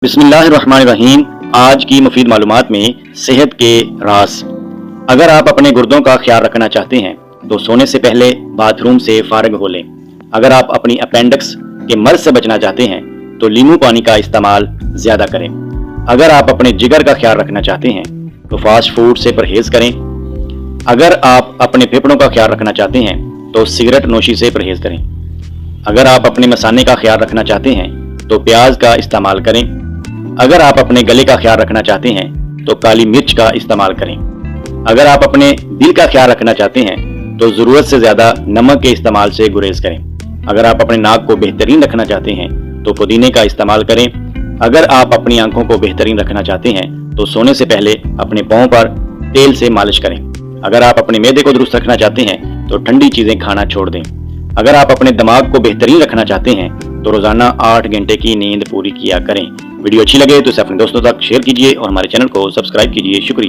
बिस्मिल्लाहिर्रहमानिर्रहीम। आज की मुफीद मालूमात में सेहत के राज। अगर आप अपने गुर्दों का ख्याल रखना चाहते हैं तो सोने से पहले बाथरूम से फारिग हो लें। अगर आप अपनी अपेंडिक्स के मर्ज से बचना चाहते हैं तो लीमू पानी का इस्तेमाल ज़्यादा करें। अगर आप अपने जिगर का ख्याल रखना चाहते हैं तो फास्ट फूड से परहेज करें। अगर आप अपने फेफड़ों का ख्याल रखना चाहते हैं तो सिगरेट नोशी से परहेज करें। अगर आप अपने मसाने का ख्याल रखना चाहते हैं तो प्याज का इस्तेमाल करें। अगर आप अपने गले का ख्याल रखना चाहते हैं तो काली मिर्च का इस्तेमाल करें। अगर आप अपने दिल का ख्याल रखना चाहते हैं तो ज़रूरत से ज़्यादा नमक के इस्तेमाल से गुरेज करें। अगर आप अपने नाक को बेहतरीन रखना चाहते हैं तो पुदीने का इस्तेमाल करें। अगर आप अपनी आंखों को बेहतरीन रखना चाहते हैं तो सोने से पहले अपने पाँव पर तेल से मालिश करें। अगर आप अपने मैदे को दुरुस्त रखना चाहते हैं तो ठंडी चीज़ें खाना छोड़ दें। अगर आप अपने दिमाग को बेहतरीन रखना चाहते हैं तो रोजाना 8 घंटे की नींद पूरी किया करें। वीडियो अच्छी लगे तो इसे अपने दोस्तों तक शेयर कीजिए और हमारे चैनल को सब्सक्राइब कीजिए। शुक्रिया।